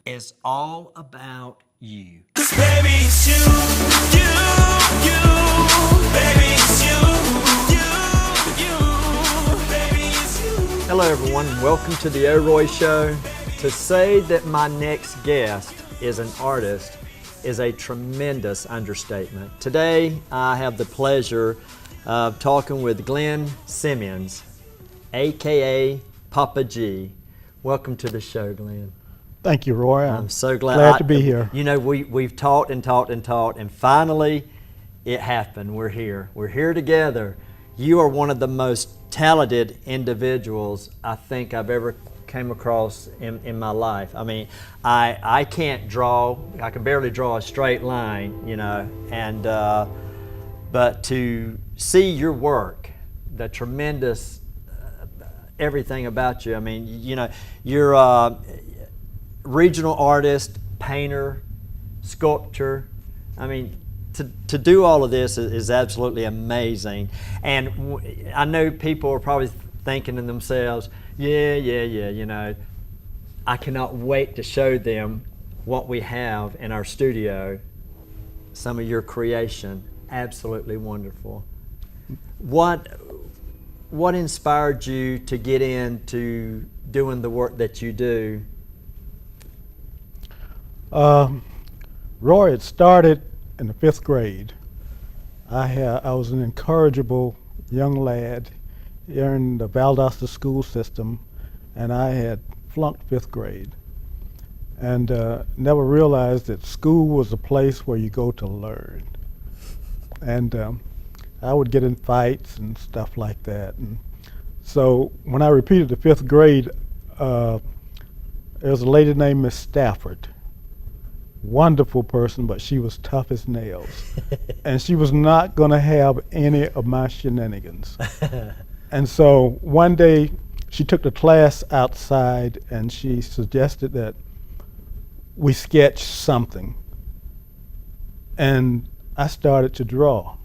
is all about you. Baby, it's you, baby, it's baby, it's you. Hello everyone, welcome to the O'Roy Show. To say that my next guest is an artist is a tremendous understatement. Today I have the pleasure of talking with Glenn Simmions, aka Papa G. Welcome to the show, Glenn. Thank you, Roy. I'm so glad to be here. You know, we've talked and talked and talked, and finally it happened. We're here. We're here together. You are one of the most talented individuals I think I've ever came across in my life. I mean, I can't draw. I can barely draw a straight line, you know, and but to see your work, the tremendous everything about you. I mean, you know, you're a regional artist, painter, sculptor. I mean, to do all of this is absolutely amazing. And I know people are probably thinking to themselves, yeah, you know, I cannot wait to show them what we have in our studio, some of your creation. Absolutely wonderful. What inspired you to get into doing the work that you do? Roy, it started in the 5th grade. I was an incorrigible young lad here in the Valdosta school system, and I had flunked 5th grade and never realized that school was a place where you go to learn. And I would get in fights and stuff like that. And so when I repeated the 5th grade, there was a lady named Miss Stafford. Wonderful person, but she was tough as nails. And she was not going to have any of my shenanigans. And so one day she took the class outside and she suggested that we sketch something. And I started to draw.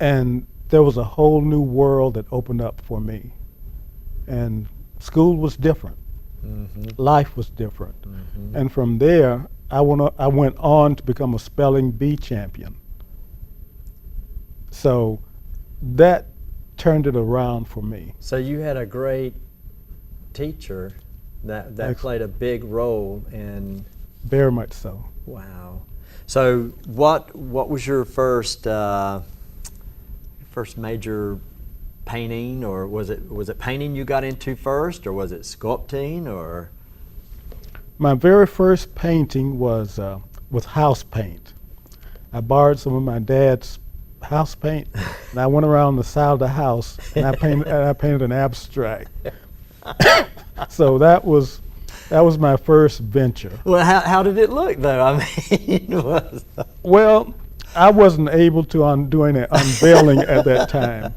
And there was a whole new world that opened up for me. And school was different. Mm-hmm. Life was different. Mm-hmm. And from there, I went on to become a spelling bee champion. So that turned it around for me. So you had a great teacher that played a big role in... Very much so. Wow. So what was your first major painting, or was it painting you got into first, or was it sculpting, or? My very first painting was with house paint. I borrowed some of my dad's house paint, and I went around the side of the house and I painted an abstract. So that was my first venture. Well, how did it look though? I mean, Well, I wasn't able to do any unveiling at that time.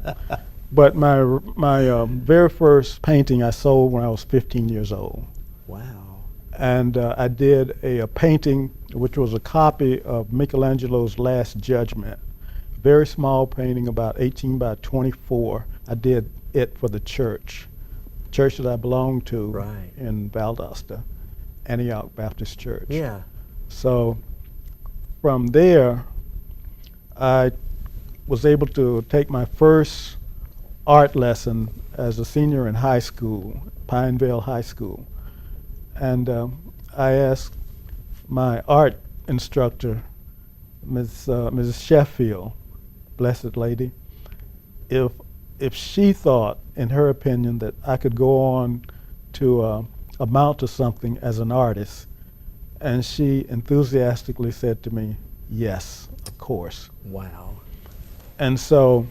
But my very first painting I sold when I was 15 years old. Wow. And I did a painting which was a copy of Michelangelo's Last Judgment. Very small painting, about 18 by 24. I did it for the church that I belonged to, right, in Valdosta, Antioch Baptist Church. Yeah. So from there, I was able to take my first art lesson as a senior in high school, Pineville High School. And I asked my art instructor, Mrs. Sheffield, blessed lady, if she thought, in her opinion, that I could go on to amount to something as an artist. And she enthusiastically said to me, yes, of course. Wow. And so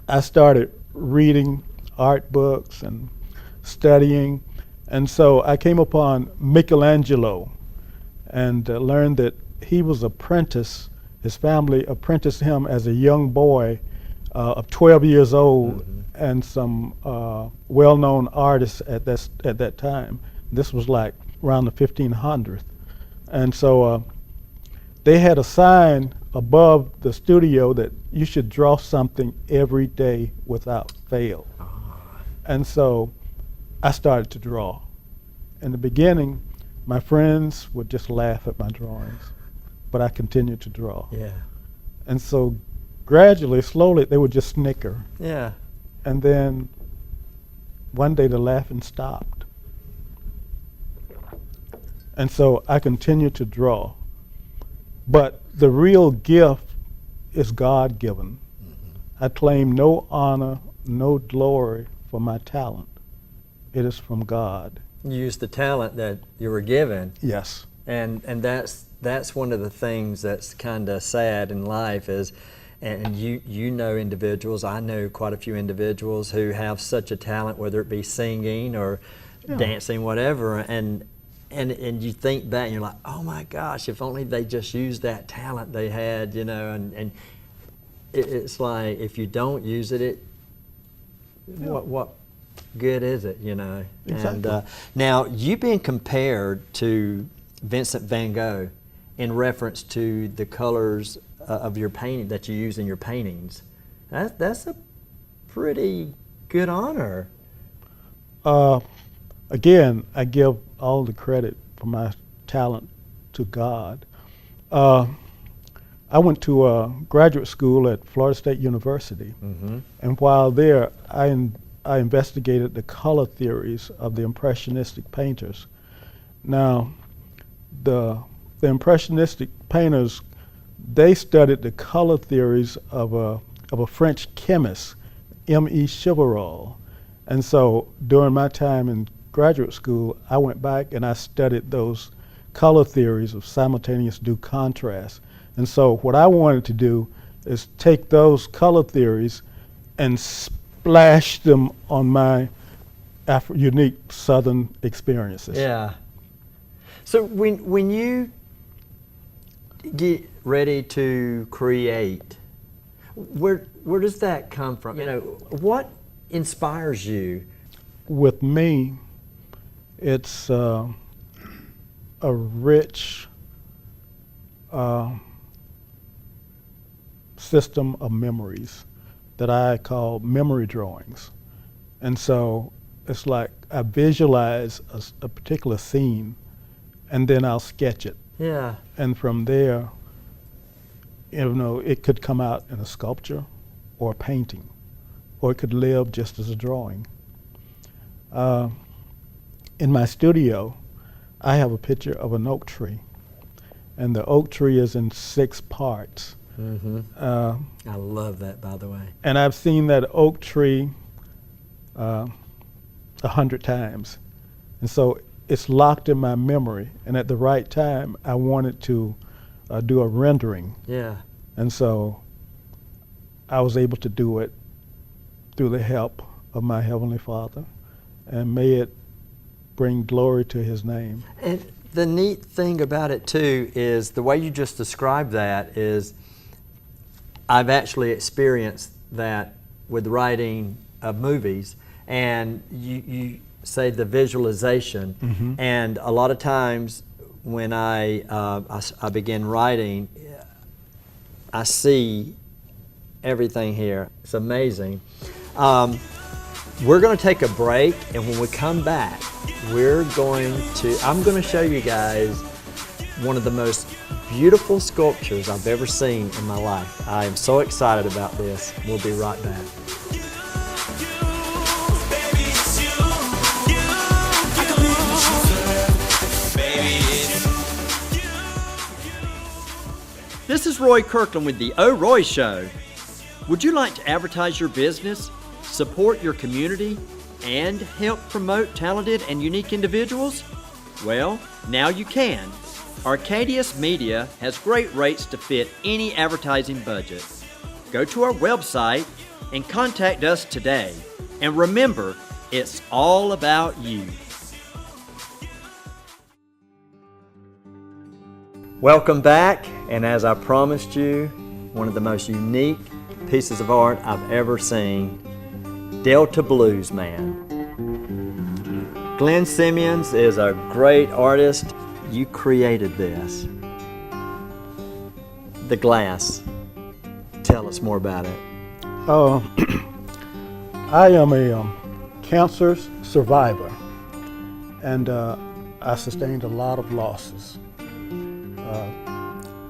I started reading art books and studying. And so I came upon Michelangelo and learned that he was his family apprenticed him as a young boy of 12 years old, mm-hmm, and some well-known artists at that time. This was like around the 1500s. And so they had a sign above the studio that you should draw something every day without fail. And so I started to draw. In the beginning, My friends would just laugh at my drawings, but I continued to draw. Yeah. And so gradually, slowly, they would just snicker. Yeah. And then one day the laughing stopped. And so I continued to draw. But the real gift is God-given. I claim no honor, no glory for my talent. It is from God. You used the talent that you were given. Yes. And that's one of the things that's kind of sad in life is, and you know individuals, I know quite a few individuals who have such a talent, whether it be singing or dancing, whatever, and you think back and you're like, oh my gosh, if only they just used that talent they had, you know, and it's like if you don't use it, what good is it, you know? Exactly. And now you've been compared to Vincent van Gogh in reference to the colors of your painting that you use in your paintings. That's a pretty good honor. Again, I give all the credit for my talent to God. I went to a graduate school at Florida State University, and while there, I investigated the color theories of the Impressionistic painters. Now, the Impressionistic painters, they studied the color theories of a French chemist, M.E. Chivarol. And so during my time in graduate school, I went back and I studied those color theories of simultaneous due contrast. And so what I wanted to do is take those color theories and splash them on my unique Southern experiences. Yeah. So when you get ready to create, where does that come from? You know, what inspires you? With me, it's a rich system of memories that I call memory drawings. And so it's like I visualize a particular scene and then I'll sketch it. Yeah. And from there, you know, it could come out in a sculpture or a painting, or it could live just as a drawing. In my studio, I have a picture of an oak tree, and the oak tree is in 6 parts. I love that, by the way. And I've seen that oak tree 100 times. And so it's locked in my memory. And at the right time, I wanted to do a rendering. Yeah. And so I was able to do it through the help of my Heavenly Father. And may it bring glory to His name. And the neat thing about it, too, is the way you just described that is I've actually experienced that with writing of movies. And you say the visualization. And a lot of times when I begin writing, I see everything here. It's amazing. We're going to take a break, and when we come back, I'm going to show you guys one of the most beautiful sculptures I've ever seen in my life. I am so excited about this. We'll be right back. This is Roy Kirkland with The O. Roy Show. Would you like to advertise your business, support your community, and help promote talented and unique individuals? Well, now you can. Arcadius Media has great rates to fit any advertising budget. Go to our website and contact us today. And remember, it's all about you. Welcome back, and as I promised you, one of the most unique pieces of art I've ever seen, Delta Blues Man. Glenn Simmions is a great artist. You created this. The glass. Tell us more about it. I am a cancer survivor, and I sustained a lot of losses.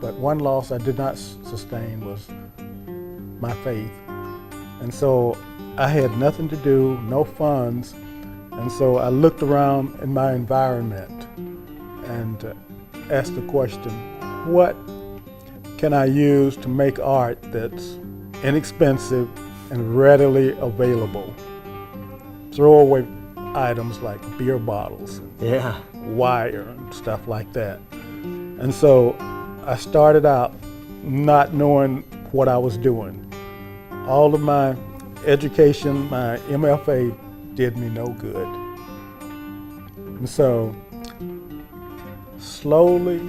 But one loss I did not sustain was my faith. And so I had nothing to do, no funds, and so I looked around in my environment and asked the question, what can I use to make art that's inexpensive and readily available? Throwaway items like beer bottles, Yeah. wire and stuff like that. And so I started out not knowing what I was doing. All of my education, my MFA, did me no good. And so slowly,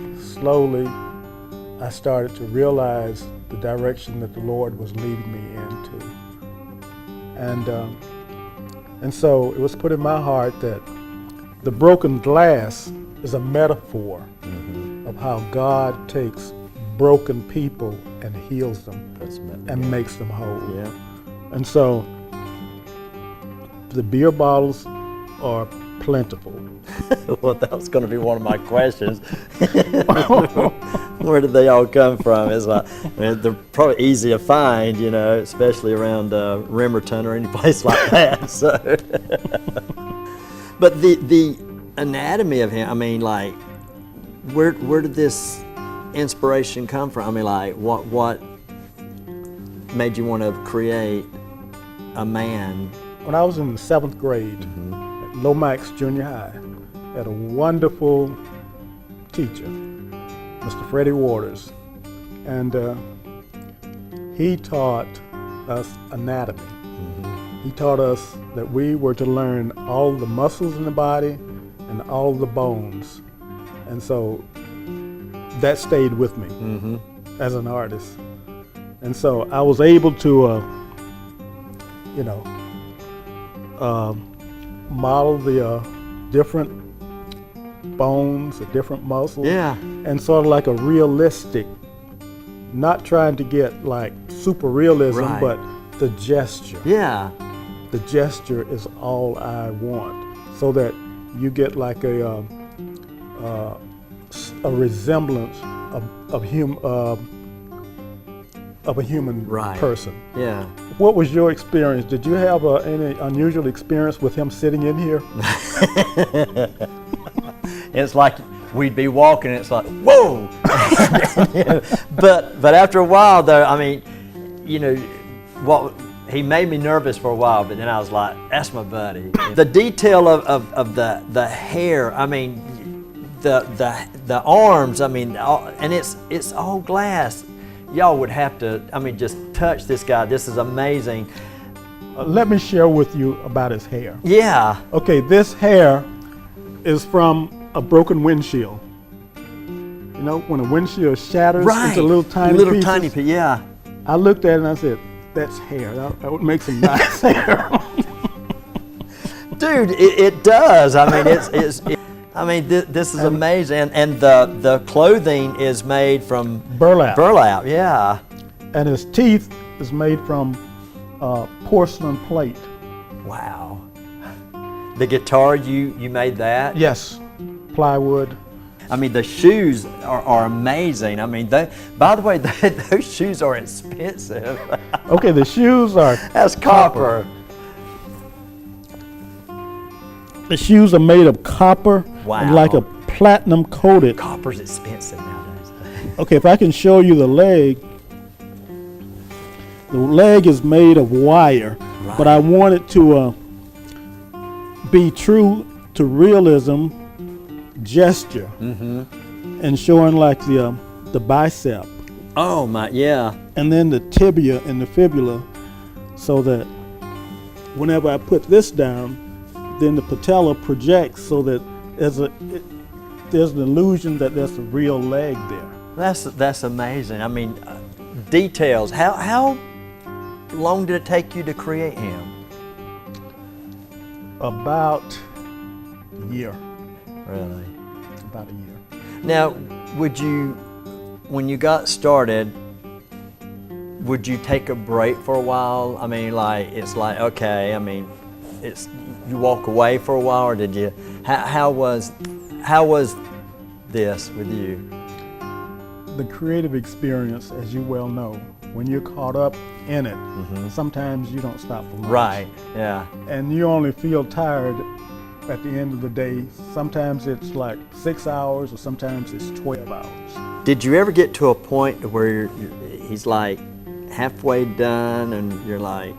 I started to realize the direction that the Lord was leading me into. And so it was put in my heart that the broken glass is a metaphor of how God takes broken people and heals them and makes them whole. Yeah. And so the beer bottles are plentiful. Well, that was going to be one of my questions. Where did they all come from? It's like, I mean, they're probably easy to find, you know, especially around Rimerton or any place like that. So, but the anatomy of him, I mean, like, where did this inspiration come from? I mean, like, what made you want to create a man? When I was in the 7th grade at Lomax Junior High, I had a wonderful teacher, Mr. Freddie Waters, and he taught us anatomy. He taught us that we were to learn all the muscles in the body and all the bones. And so that stayed with me as an artist. And so I was able to, model the different bones, the different muscles. Yeah. And sort of like a realistic, not trying to get like super realism, Right. but the gesture. Yeah. The gesture is all I want, so that you get like a resemblance of a human Right. person. Yeah. What was your experience? Did you have any unusual experience with him sitting in here? It's like we'd be walking, and it's like, whoa! But after a while, though, I mean, you know, he made me nervous for a while, but then I was like, that's my buddy. The detail of the hair, I mean, the arms, I mean, and it's all glass. Y'all would have to, I mean, just touch this guy. This is amazing. Let me share with you about his hair. Yeah. Okay, this hair is from a broken windshield. You know, when a windshield shatters into little tiny pieces. tiny piece, yeah. I looked at it and I said, that's hair. That would make some nice hair. Dude, it does. I mean, this is amazing. And the clothing is made from Burlap. Burlap, yeah. And his teeth is made from porcelain plate. Wow. The guitar, you made that? Yes, plywood. I mean, the shoes are amazing. I mean, by the way, those shoes are expensive. Okay, the shoes are That's copper. The shoes are made of copper Wow. and like a platinum coated. Copper's expensive nowadays. Okay, if I can show you the leg. The leg is made of wire, Right. but I want it to be true to realism gesture and showing like the bicep Oh my, yeah. and then the tibia and the fibula, so that whenever I put this down, then the patella projects so that there's an illusion that there's a real leg there. That's amazing. I mean, details. How long did it take you to create him? About a year. Really? About a year. Now, when you got started, would you take a break for a while? I mean, like, it's like, okay, I mean, you walk away for a while, or did you, how was how was this with you? The creative experience, as you well know, when you're caught up in it, sometimes you don't stop for lunch. Right, yeah. And you only feel tired at the end of the day. Sometimes it's like 6 hours, or sometimes it's 12 hours. Did you ever get to a point where he's like halfway done and you're like,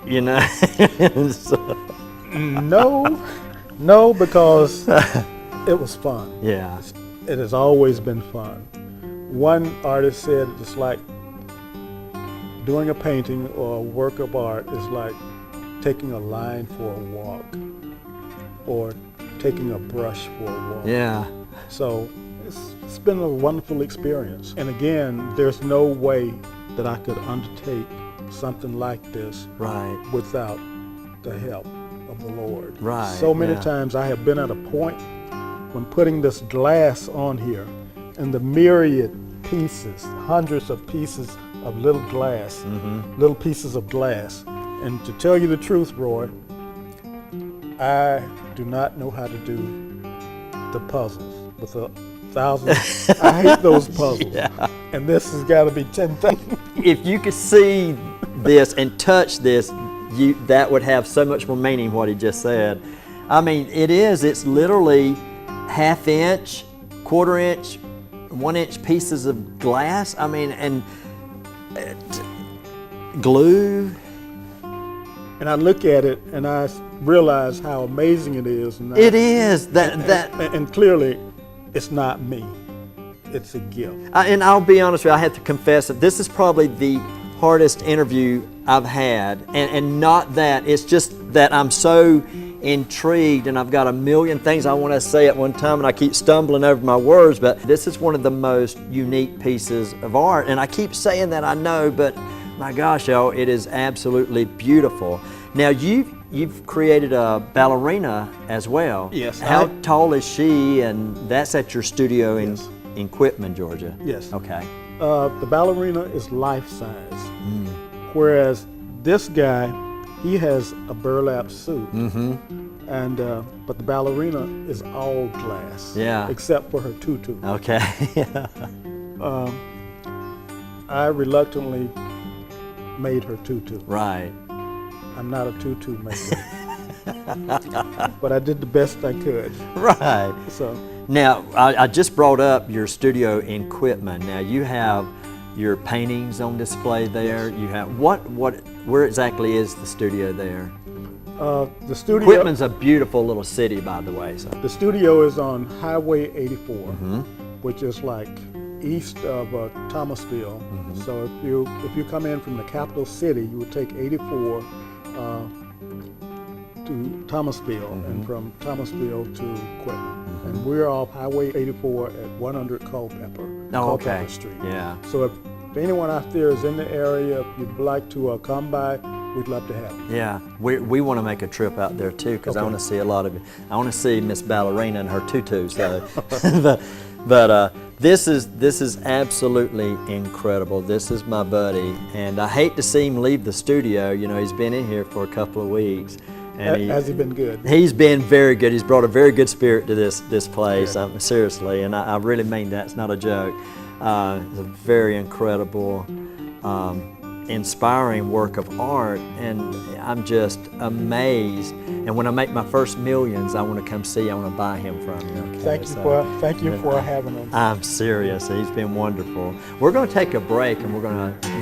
you know? So- No, because it was fun. yeah, It has always been fun. One artist said it's like doing a painting or a work of art is like taking a line for a walk or taking a brush for a walk. yeah, So it's been a wonderful experience. And again, there's no way that I could undertake something like this right, without the help of the Lord. Right, So many yeah. times I have been at a point when putting this glass on here and the myriad pieces, hundreds of pieces of little glass, little pieces of glass. And to tell you the truth, Roy, I do not know how to do the puzzles with 1,000. I hate those puzzles. Yeah. And this has got to be 10,000. If you could see this and touch this, that would have so much more meaning what he just said. I mean, it's literally half-inch, quarter-inch, 1-inch pieces of glass. I mean, and glue. And I look at it and I realize how amazing it is. And It is and clearly, it's not me. It's a gift. And I'll be honest with you, I have to confess that this is probably the hardest interview I've had, and not that, it's just that I'm so intrigued and I've got a million things I want to say at one time and I keep stumbling over my words, but this is one of the most unique pieces of art, and I keep saying that, I know, but my gosh, y'all, it is absolutely beautiful. Now you've created a ballerina as well. Yes. How tall is she? And that's at your studio in Yes. Quitman, Georgia. Yes. Okay. The ballerina is life size, whereas this guy, he has a burlap suit, and but the ballerina is all glass, Yeah. except for her tutu. Okay. I reluctantly made her tutu. Right. I'm not a tutu maker, but I did the best I could. Right. So Now, I just brought up your studio in Quitman. Now, you have your paintings on display there. You have where exactly is the studio there? the studio. Quitman's a beautiful little city, by the way. So. The studio is on Highway 84, which is like east of Thomasville. So if you come in from the capital city, you would take 84 to Thomasville, and from Thomasville to Quitman. And we're off Highway 84 at 100 Culpeper, Culpeper Street. Yeah. So if anyone out there is in the area, if you'd like to come by, we'd love to have you. Yeah, we want to make a trip out there too, because I want to see a lot of it. I want to see Miss Ballerina and her tutu. So, but this is absolutely incredible. This is my buddy, and I hate to see him leave the studio. You know, he's been in here for a couple of weeks. And Has he been good? He's been very good. He's brought a very good spirit to this place. Seriously, and I really mean that. It's not a joke. It's a very incredible, inspiring work of art, and I'm just amazed. And when I make my first millions, I want to come see. I want to buy him from you. Okay? Thank you for having him. I'm serious. He's been wonderful. We're going to take a break, and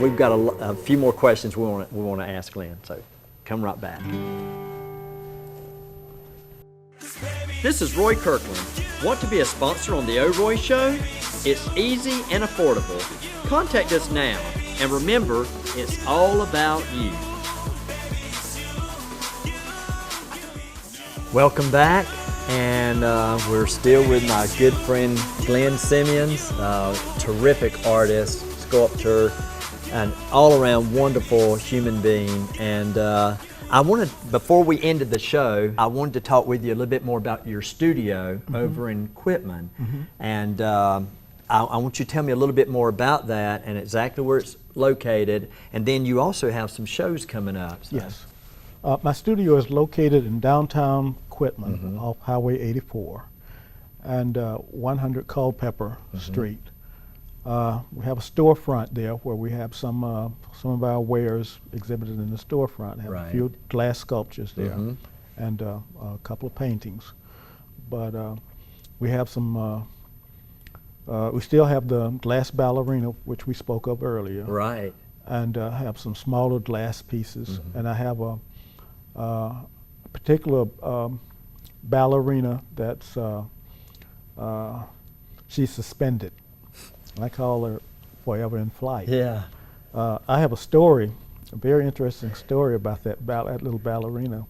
we've got a few more questions we want to ask Glenn. So come right back. This is Roy Kirkland. Want to be a sponsor on The O. Roy Show? It's easy and affordable. Contact us now. And remember, it's all about you. Welcome back. And we're still with my good friend Glenn Simmions, terrific artist, sculptor, an all-around wonderful human being. And before we ended the show, I wanted to talk with you a little bit more about your studio over in Quitman. And I want you to tell me a little bit more about that and exactly where it's located. And then you also have some shows coming up. So. Yes. My studio is located in downtown Quitman off Highway 84 and 100 Culpeper Street. We have a storefront there where we have some of our wares exhibited in the storefront. Have a few glass sculptures there and a couple of paintings. But we have some. We still have the glass ballerina, which we spoke of earlier. Right. And have some smaller glass pieces. And I have a particular ballerina that's she's suspended. I call her Forever in Flight. Yeah. I have a story, a very interesting story about that little ballerina.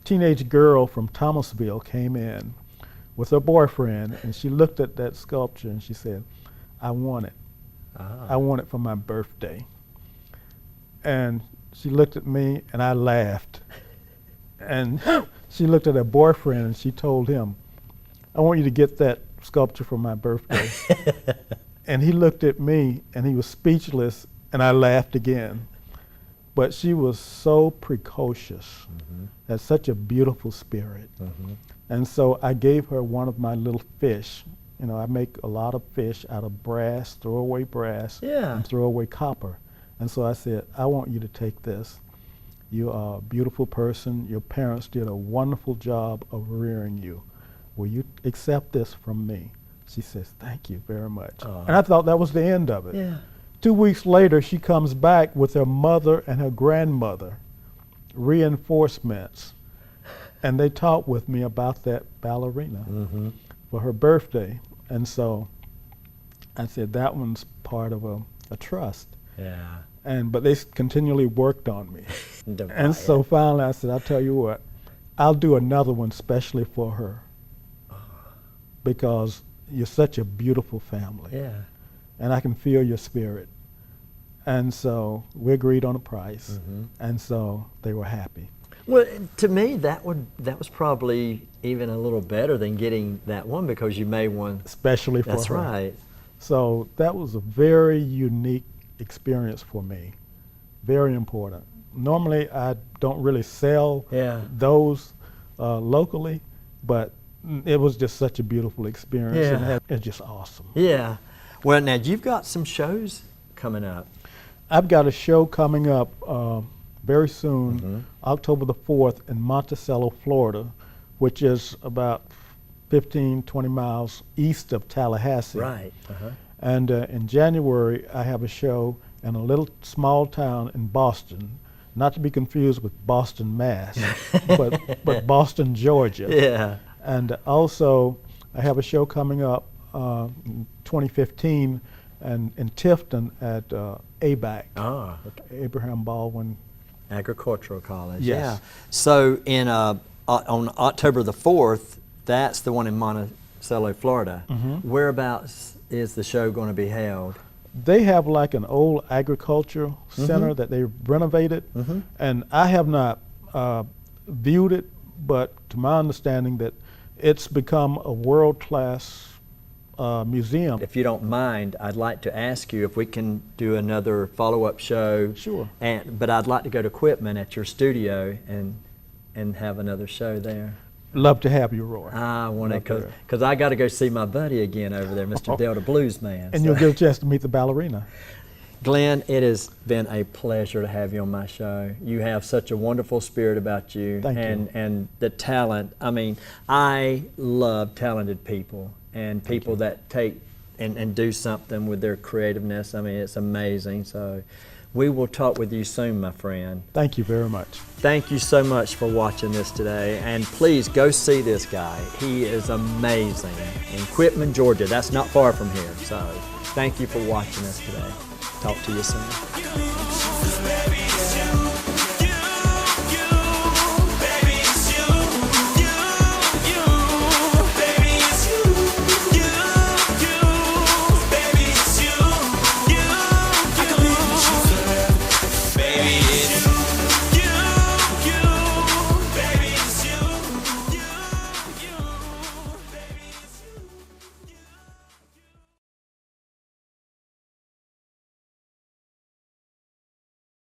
Teenage girl from Thomasville came in with her boyfriend, and she looked at that sculpture and she said, "I want it. I want it for my birthday." And she looked at me and I laughed. And she looked at her boyfriend and she told him, "I want you to get that sculpture for my birthday." And he looked at me and he was speechless, and I laughed again. But she was so precocious, had such a beautiful spirit. And so I gave her one of my little fish. You know, I make a lot of fish out of brass, throwaway brass, and throwaway copper. And so I said, "I want you to take this. You are a beautiful person. Your parents did a wonderful job of rearing you. Will you accept this from me?" She says, "Thank you very much." And I thought that was the end of it. Yeah. 2 weeks later, she comes back with her mother and her grandmother, reinforcements. And they talked with me about that ballerina for her birthday. And so I said, that one's part of a trust. Yeah. But they continually worked on me. And so finally I said, "I'll tell you what, I'll do another one specially for her because you're such a beautiful family. Yeah. And I can feel your spirit." And so we agreed on a price. And so they were happy. Well, to me, that was probably even a little better than getting that one because you made one Especially for her. That's right. So that was a very unique experience for me. Very important. Normally, I don't really sell those locally, but it was just such a beautiful experience. And it's just awesome. Yeah. Well, now you've got some shows coming up. I've got a show coming up very soon, October the 4th in Monticello, Florida, which is about 15, 20 miles east of Tallahassee. Right. And in January, I have a show in a little small town in Boston, not to be confused with Boston, Mass, but Boston, Georgia. Yeah. And also, I have a show coming up in 2015 in Tifton at ABAC, Abraham Baldwin Agricultural College. Yes. Yeah. So on October the 4th, that's the one in Monticello, Florida. Whereabouts is the show going to be held? They have like an old agriculture center that they renovated, and I have not viewed it, but to my understanding that it's become a world-class museum. If you don't mind, I'd like to ask you if we can do another follow-up show. Sure. But I'd like to go to Quitman at your studio and have another show there. Love to have you, Roy. I want to, because I got to go see my buddy again over there, Mr. Delta Blues Man. And you'll get a chance to meet the ballerina. Glenn, it has been a pleasure to have you on my show. You have such a wonderful spirit about you. Thank you. And the talent. I mean, I love talented people and people that take and do something with their creativeness. I mean, it's amazing. So we will talk with you soon, my friend. Thank you very much. Thank you so much for watching this today. And please go see this guy. He is amazing. In Quitman, Georgia. That's not far from here. So thank you for watching us today. Talk to you soon.